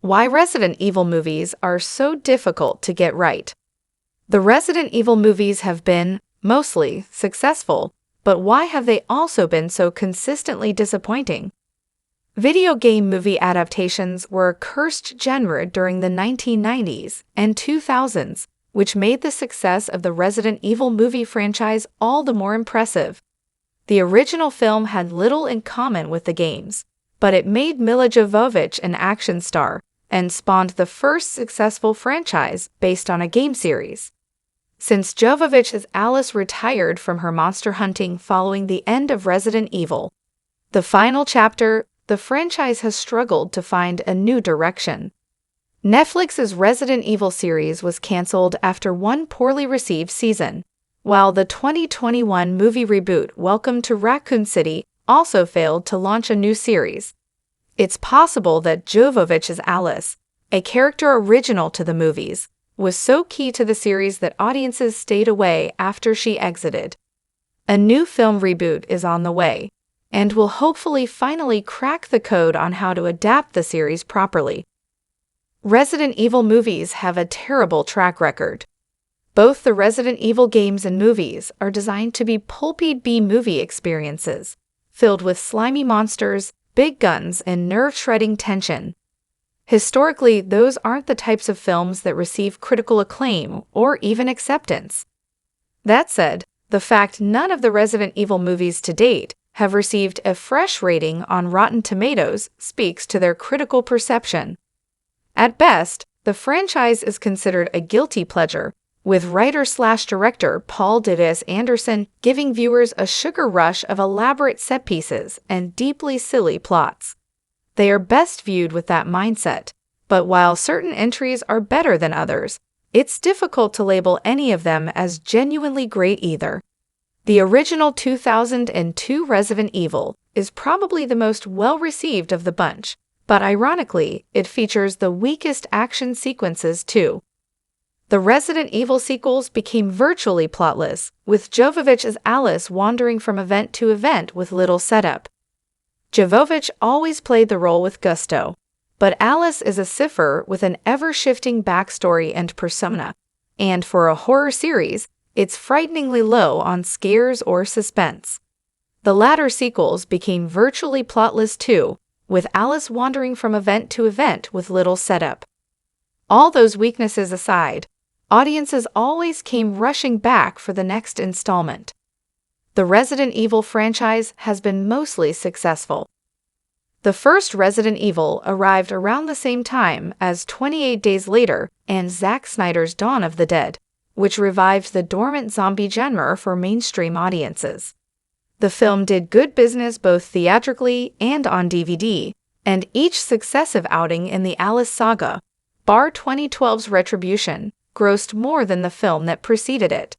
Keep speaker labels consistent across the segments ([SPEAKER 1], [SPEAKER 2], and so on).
[SPEAKER 1] Why Resident Evil movies are so difficult to get right. The Resident Evil movies have been, mostly, successful, but why have they also been so consistently disappointing? Video game movie adaptations were a cursed genre during the 1990s and 2000s, which made the success of the Resident Evil movie franchise all the more impressive. The original film had little in common with the games, but it made Milla Jovovich an action star and spawned the first successful franchise based on a game series. Since Jovovich's Alice retired from her monster hunting following the end of Resident Evil, the final chapter, the franchise has struggled to find a new direction. Netflix's Resident Evil series was canceled after one poorly received season, while the 2021 movie reboot Welcome to Raccoon City also failed to launch a new series. It's possible that Jovovich's Alice, a character original to the movies, was so key to the series that audiences stayed away after she exited. A new film reboot is on the way, and will hopefully finally crack the code on how to adapt the series properly. Resident Evil movies have a terrible track record. Both the Resident Evil games and movies are designed to be pulpy B-movie experiences, filled with slimy monsters, big guns, and nerve-shredding tension. Historically, those aren't the types of films that receive critical acclaim or even acceptance. That said, the fact none of the Resident Evil movies to date have received a fresh rating on Rotten Tomatoes speaks to their critical perception. At best, the franchise is considered a guilty pleasure, with writer/director Paul W.S. Anderson giving viewers a sugar rush of elaborate set pieces and deeply silly plots. They are best viewed with that mindset, but while certain entries are better than others, it's difficult to label any of them as genuinely great either. The original 2002 Resident Evil is probably the most well-received of the bunch, but ironically, it features the weakest action sequences too. The Resident Evil sequels became virtually plotless, with Jovovich's Alice wandering from event to event with little setup. Jovovich always played the role with gusto, but Alice is a cipher with an ever-shifting backstory and persona, and for a horror series, it's frighteningly low on scares or suspense. The latter sequels became virtually plotless too, with Alice wandering from event to event with little setup. All those weaknesses aside, audiences always came rushing back for the next installment. The Resident Evil franchise has been mostly successful. The first Resident Evil arrived around the same time as 28 Days Later and Zack Snyder's Dawn of the Dead, which revived the dormant zombie genre for mainstream audiences. The film did good business both theatrically and on DVD, and each successive outing in the Alice saga, bar 2012's Retribution, grossed more than the film that preceded it.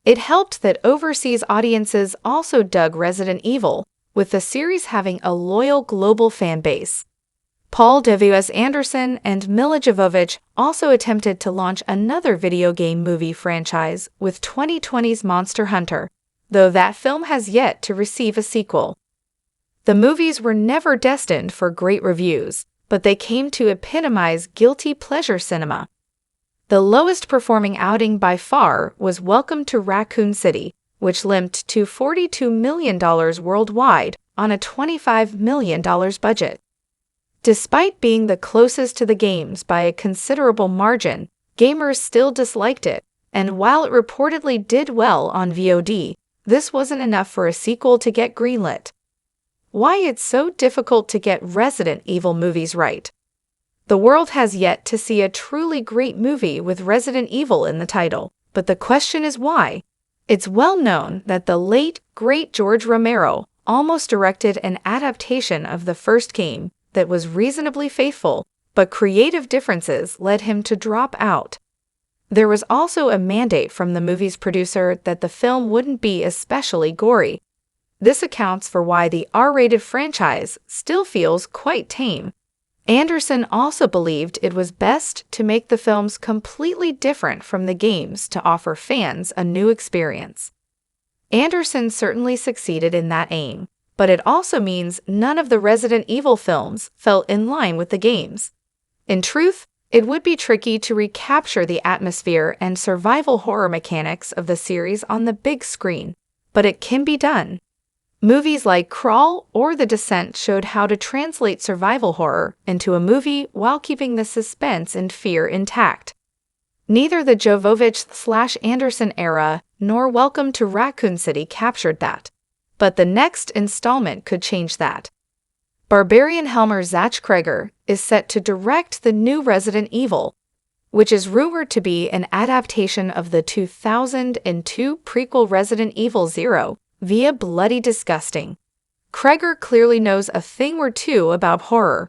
[SPEAKER 1] It helped that overseas audiences also dug Resident Evil, with the series having a loyal global fan base. Paul W.S. Anderson and Milla Jovovich also attempted to launch another video game movie franchise with 2020's Monster Hunter, though that film has yet to receive a sequel. The movies were never destined for great reviews, but they came to epitomize guilty pleasure cinema. The lowest performing outing by far was Welcome to Raccoon City, which limped to $42 million worldwide on a $25 million budget. Despite being the closest to the games by a considerable margin, gamers still disliked it, and while it reportedly did well on VOD, this wasn't enough for a sequel to get greenlit. Why it's so difficult to get Resident Evil movies right. The world has yet to see a truly great movie with Resident Evil in the title, but the question is why? It's well known that the late, great George Romero almost directed an adaptation of the first game that was reasonably faithful, but creative differences led him to drop out. There was also a mandate from the movie's producer that the film wouldn't be especially gory. This accounts for why the R-rated franchise still feels quite tame. Anderson also believed it was best to make the films completely different from the games to offer fans a new experience. Anderson certainly succeeded in that aim, but it also means none of the Resident Evil films fell in line with the games. In truth, it would be tricky to recapture the atmosphere and survival horror mechanics of the series on the big screen, but it can be done. Movies like Crawl or The Descent showed how to translate survival horror into a movie while keeping the suspense and fear intact. Neither the Jovovich/Anderson era nor Welcome to Raccoon City captured that, but the next installment could change that. Barbarian Helmer Zach Kreger is set to direct the new Resident Evil, which is rumored to be an adaptation of the 2002 prequel Resident Evil Zero via Bloody Disgusting. Kreger clearly knows a thing or two about horror,